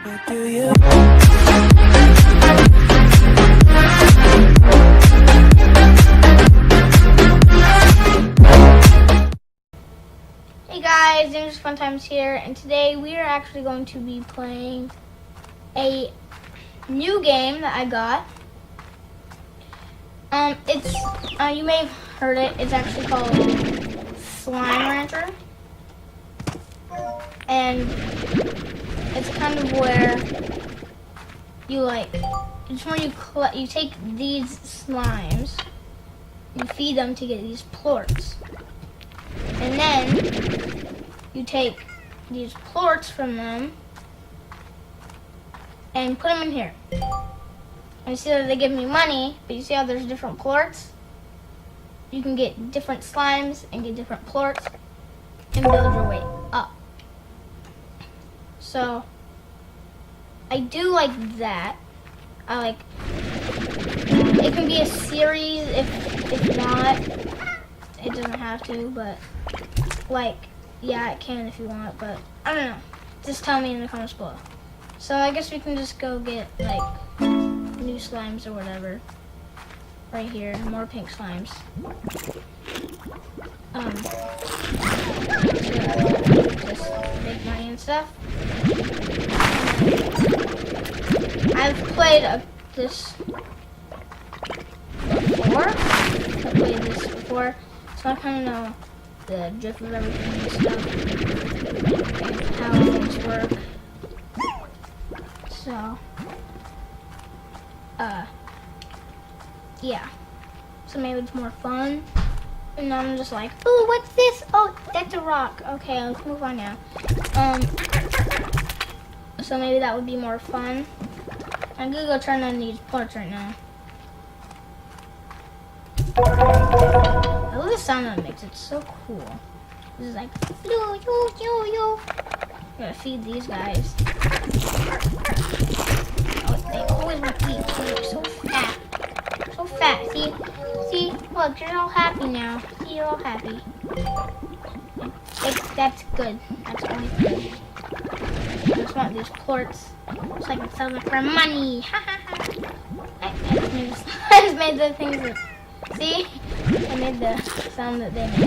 Do you? Hey guys, it's Funtimes here, and today we are actually going to be playing a new game that I got. It's you may have heard it. It's actually called Slime Rancher, and it's kind of where you take these slimes, you feed them to get these plorts. And then you take these plorts from them and put them in here. And you see that they give me money, but you see how there's different plorts? You can get different slimes and get different plorts and build your way up. So I do like that. I like it can be a series if not. It doesn't have to, but like, yeah, it can if you want, but I don't know. Just tell me in the comments below. So I guess we can just go get like new slimes or whatever. Right here, more pink slimes. Just make money and stuff. I've played this before. So I kind of know the drift of everything and stuff, and how things work. So, yeah. So maybe it's more fun. And I'm just like, ooh, what's this? Oh, that's a rock. Okay, let's move on now. So maybe that would be more fun. I'm gonna go turn on these parts right now. I love the sound that it makes. It's so cool. This is like, yo. Gotta feed these guys. Oh, they always want to eat. They're so fat. So fat. See? Look, you're all happy now. See, you're all happy. That's good. That's always good. I just want these plorts so I can sell them for money. Ha ha ha. I just made the things that. See? I made the sound that they made.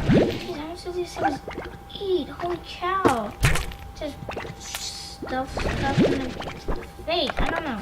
Jeez, how much do these things eat? Holy cow. Just stuff in the face. I don't know.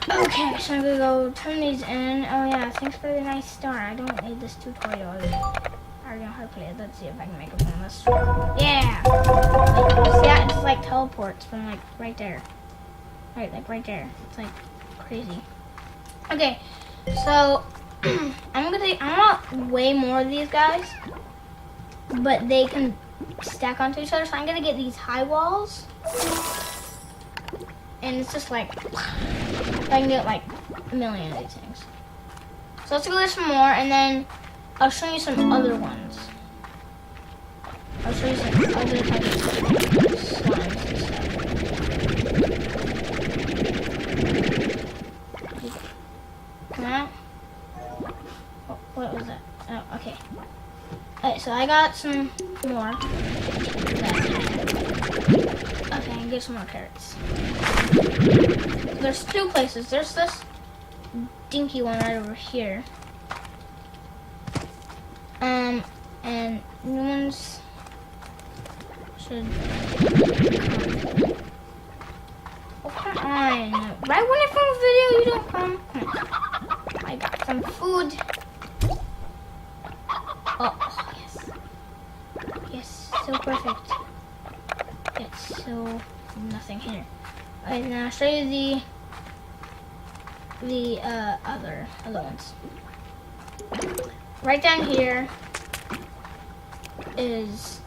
Okay, so I'm gonna go turn these in. Oh yeah, thanks for the nice start. I don't need this tutorial. I already know how to play it. Let's see if I can make it from this. Yeah! Like, see that? It just like teleports from like right there. Right, like right there. It's like crazy. Okay, so I want way more of these guys, but they can stack onto each other. So I'm gonna get these high walls, and it's just like I can get like a million of these things. So let's go get some more, and then I'll show you some other ones. I'll show you some other types of slimes and stuff. Come out. Oh, what was that? Oh, okay. Alright, so I got some more. Okay, I can get some more carrots. There's two places. There's this dinky one right over here. And new ones should come. Oh, come on. Right when I film a video, you don't come. Come on. I got some food. Oh, yes. Yes, so perfect. It's so nothing here. Alright, now I'll show you the other ones. Right down here is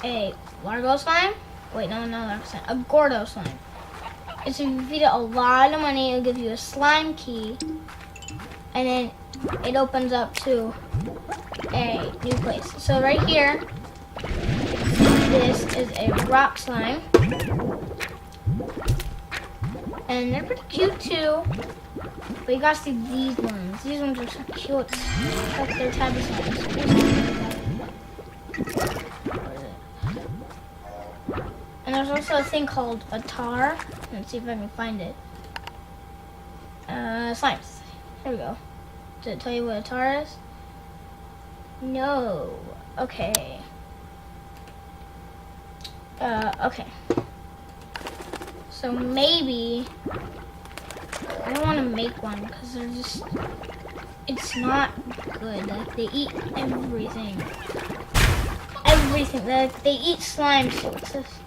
a Largo slime. Wait, no, Largo slime. A Gordo slime. It's if you feed it a lot of money, it'll give you a slime key, and then it opens up to a new place. So right here, this is a rock slime, and they're pretty cute too. But you gotta see these ones. These ones are so cute. It's like they're tabby slimes. And there's also a thing called a tar. Let's see if I can find it. Slimes. Here we go. Did it tell you what a tar is? No. Okay. Okay. So maybe I don't want to make one because they're just, it's not good. Like they eat everything. Everything. Like they eat slimes. What's this?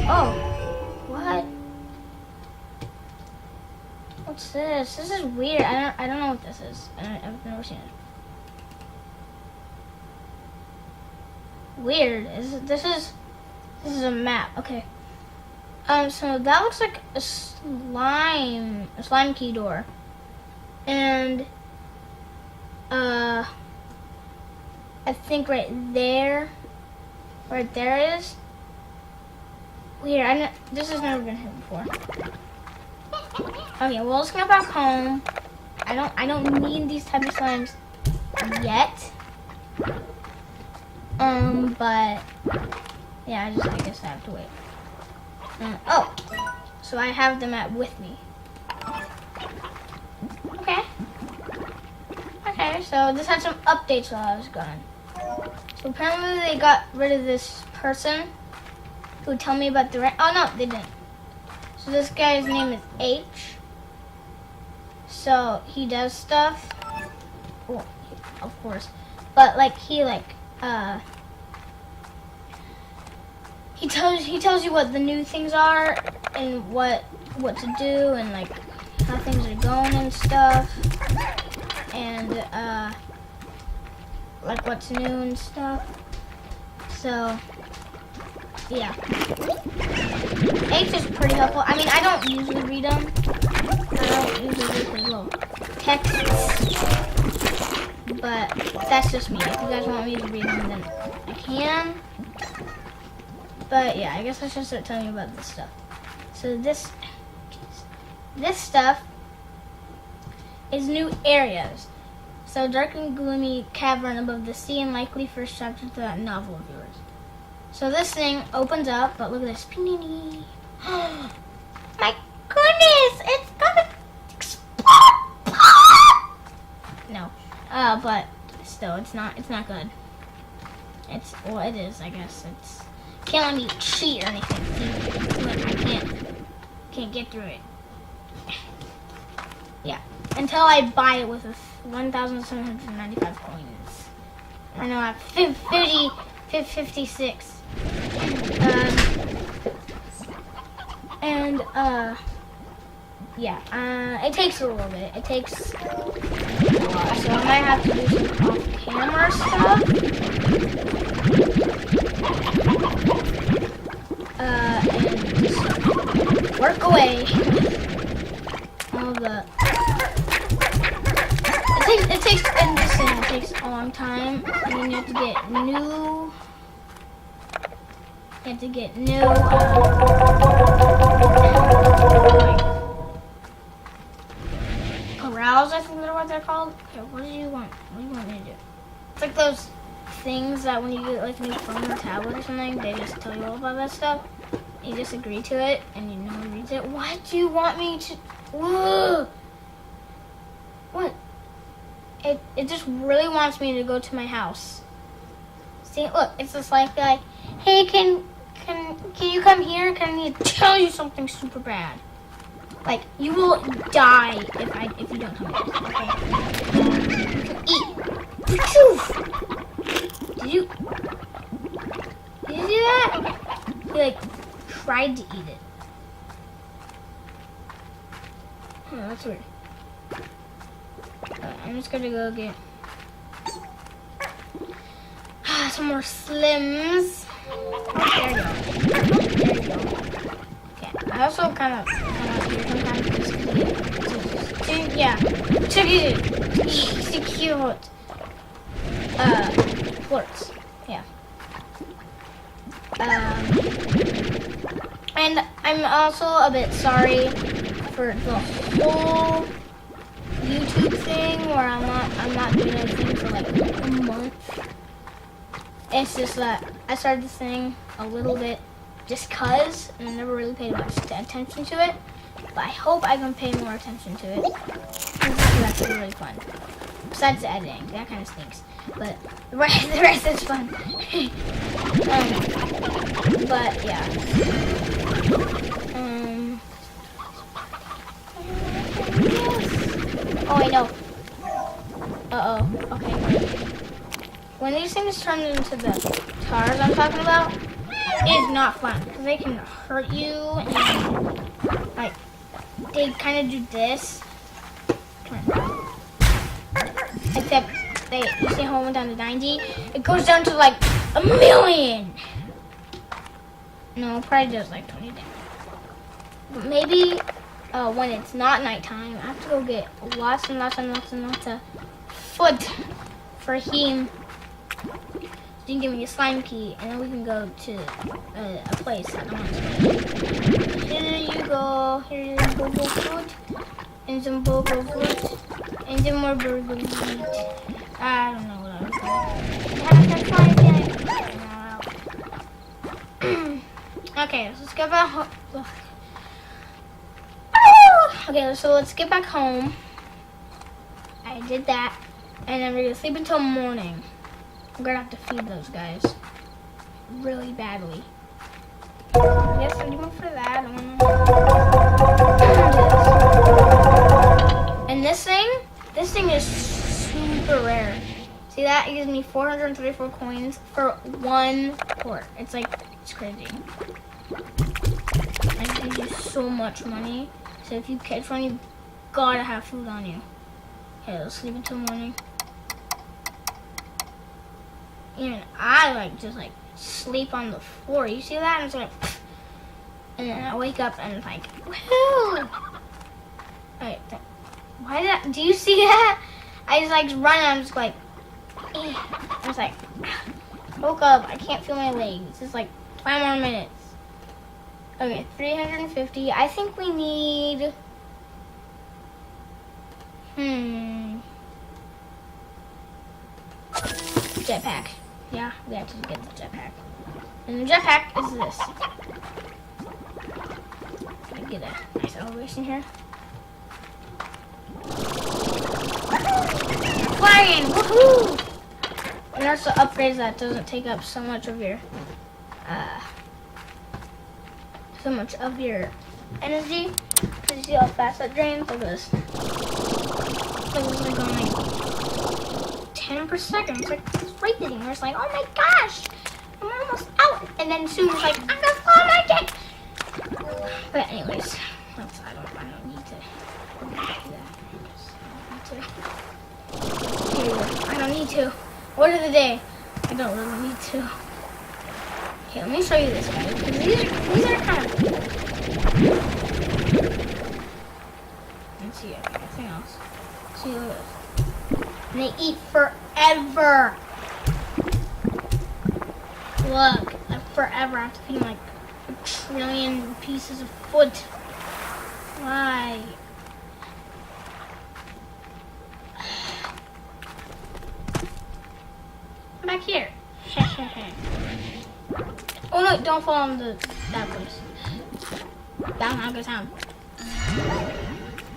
Oh, what? What's this? This is weird. I don't know what this is. I've never seen it. Weird. This is a map. Okay. So that looks like a slime key door, and I think right there is weird. This has never been here before. Okay, well let's go back home. I don't need these type of slimes yet. But yeah, I guess I have to wait. Oh, so I have the map with me. Okay. Okay, so this had some updates while I was gone. So apparently they got rid of this person who would tell me about the oh no, they didn't. So this guy's name is H. So he does stuff. Well, of course. But like he tells you what the new things are and what to do and like how things are going and stuff. And like what's new and stuff. So yeah. H is pretty helpful. I mean, I don't usually read them. I don't usually read his little texts. But that's just me. If you guys want me to read them, then I can. But yeah, I guess I should start telling you about this stuff. So this stuff is new areas. So dark and gloomy cavern above the sea and likely first chapter to that novel of yours. So this thing opens up, but look at this. My goodness, it's gonna explode! No, but still, it's not good. Well, it is, I guess. It's can't let me cheat or anything. See, look, I can't get through it. Yeah, until I buy it with 1,795 coins. I know I have 56. Yeah, it takes a little bit. It takes a lot, so I might have to do some off-camera stuff. And just work away. All the it takes a long time, and then you have to get new. Corrals, I think they're what they're called. Okay, what do you want? What do you want me to do? It's like those things that when you get like a new phone or tablet or something, they just tell you all about that stuff. You just agree to it, and you know who reads it. What do you want me to? Whoa! What? It just really wants me to go to my house. See, look, it's just like, hey, can you come here? Can I tell you something super bad? Like, you will die if you don't come here. Okay. Eat. Did you do that? He like tried to eat it. Oh, that's weird. I'm just gonna go get some more Slims. There you go. Okay. I also kind of sometimes to cute flirts. Yeah. And I'm also a bit sorry for the whole YouTube thing where I'm not doing anything for like a month. It's just that I started this thing a little bit just cause, and I never really paid much attention to it. But I hope I can pay more attention to it. It's actually really fun. Besides the editing, that kind of stinks. But the rest is fun. But yeah. Oh, I know. Okay. When these things turn into the cars I'm talking about, it's not fun because they can hurt you and like they kind of do this. Except you see how it went down to 90? It goes down to like 1,000,000. No, it probably does like 20 damage. But maybe when it's not nighttime, I have to go get lots and lots of food for him. So you can give me a slime key, and then we can go to a place that I want to go. Here you go. Here's some bobo food, and some bobo food, and some more burger meat. I don't know what I was doing. Okay, let's get back home. Okay, so let's get back home. I did that, and then we're gonna sleep until morning. I'm gonna have to feed those guys really badly. Yes, I need for that. And this thing is super rare. See that? It gives me 434 coins for one port. It's crazy. And it gives you so much money. So if you catch one, you gotta have food on you. Okay, let's sleep until morning. Even I just sleep on the floor. You see that? And it's like, and then I wake up and it's like, woohoo! Alright, do you see that? I just run and I'm just like, eh. I was like, woke up. I can't feel my legs. It's 5 more minutes. Okay, 350. I think we need. Jetpack. Yeah, we have to get the jetpack. And the jetpack is this. Let me get a nice elevation here. Flying! Woohoo! And also upgrades that doesn't take up so much of your energy. You see how fast that drains? Look at this. So it's going 10 per second. It's crazy. We're just oh my gosh, I'm almost out. And then soon it's I'm gonna fall my dick. But anyways, I don't need to do that. I don't need to. Word of the day. I don't really need to. Okay, let me show you this, guys. Because these are kind of cool. Let's see anything else. See, look at this. And they eat forever. Look, forever. I have to feed them 1 trillion pieces of food. Why? Back here. Oh no, don't fall on that place. That's not a good sound.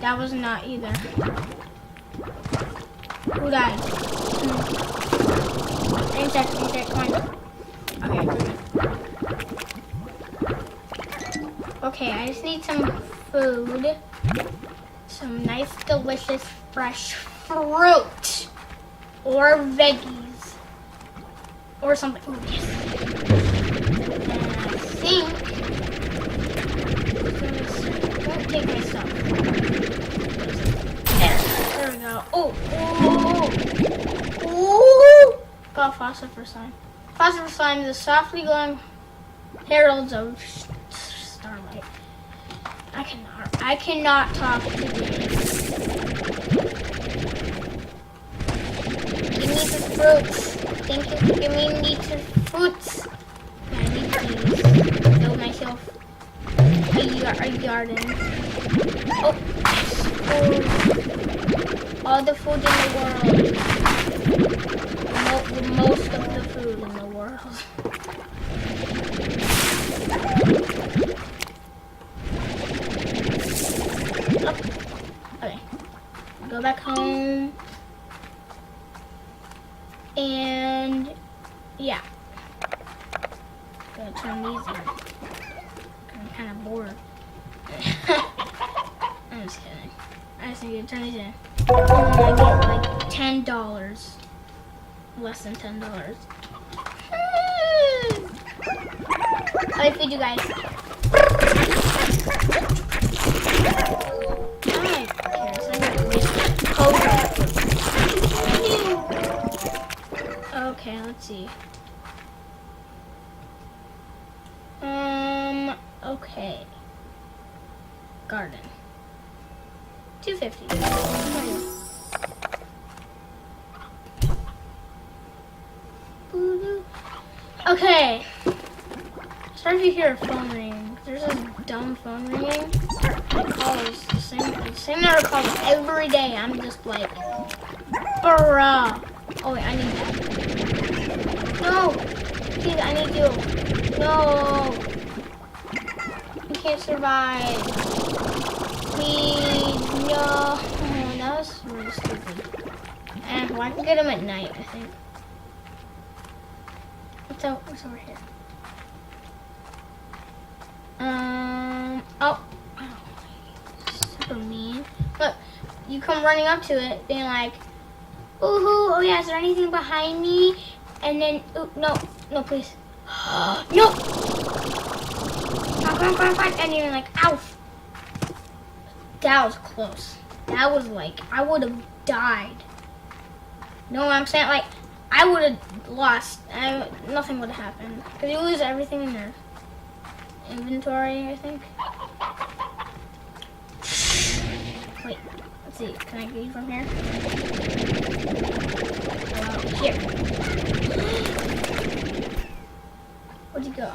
That was not either. Who died? Insect, come on. Okay, we're good. Okay, I just need some food. Some nice, delicious, fresh fruit. Or veggies. Or something. Ooh, yes. And I think. Don't take my stuff. There we go. Oh. Got phosphorus slime. Phosphorus slime is the softly glowing heralds of starlight. I cannot talk today. Give me the fruits. Thank you for giving me the fruits. I need these. Build myself a garden. Oh, all the food in the world. The most of the food in the world. squirrels. Oh. Okay. Go back home. And yeah. Gonna turn these in. I'm kind of bored. I'm just kidding. I just need to turn these in. And I get like $10. Less than $10. I feed you guys. Okay, let's see. Okay. Garden. $2.50. Okay. Sorry if you hear a phone ring. There's this dumb phone ringing. It calls the same number calls every day. I'm just like, bruh. Oh wait, I need that. No, please, I need you. No, you can't survive. Please, no. Oh, that was really stupid. And well, I can get him at night, I think. What's over here? Oh, super mean. Look, you come running up to it, being like, ooh, oh yeah, is there anything behind me? And then, ooh, no, please. No! Come on. And you're like, ow. That was close. That was like, I would have died. You know what I'm saying? Like, I would have lost. Nothing would have happened. Because you lose everything in your inventory, I think. Wait, let's see. Can I get you from here? Here. Where'd you go?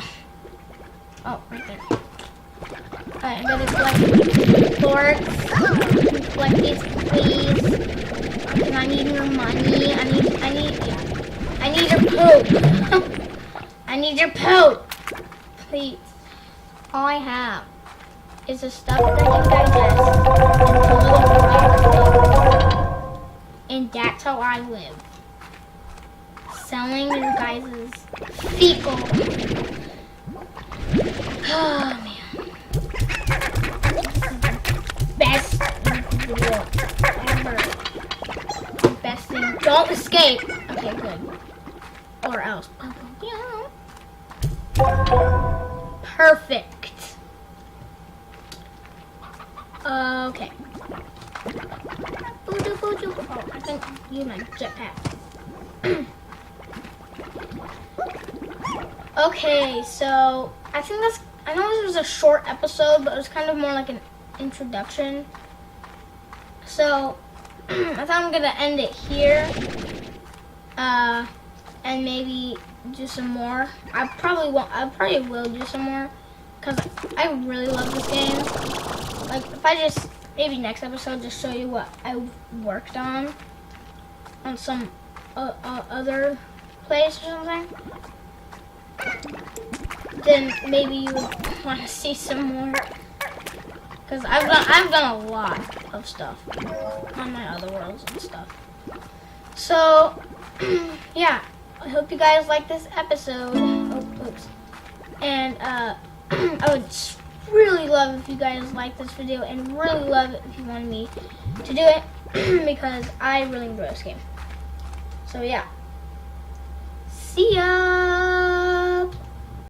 Oh, right there. Alright, I gotta collect forks. Collect these, please. And I need your money. I need your poop. I need your poop. Please. All I have is the stuff that you digest and that's how I live. Selling you guys' fecal. Oh man. Best video ever. Best thing. Don't escape. Okay, good. Or else. Perfect. Okay. Oh, I can use my jetpack. Okay, so I think I know this was a short episode, but it was kind of more like an introduction. So I thought I'm gonna end it here. And maybe do some more. I probably will do some more because I really love this game. Like if I just maybe next episode just show you what I worked on some other place or something, then maybe you would want to see some more because I've done a lot of stuff on my other worlds and stuff. So yeah, I hope you guys like this episode. Oh, oops. And I would really love if you guys like this video and really love it if you wanted me to do it because I really enjoy this game. So yeah. See ya!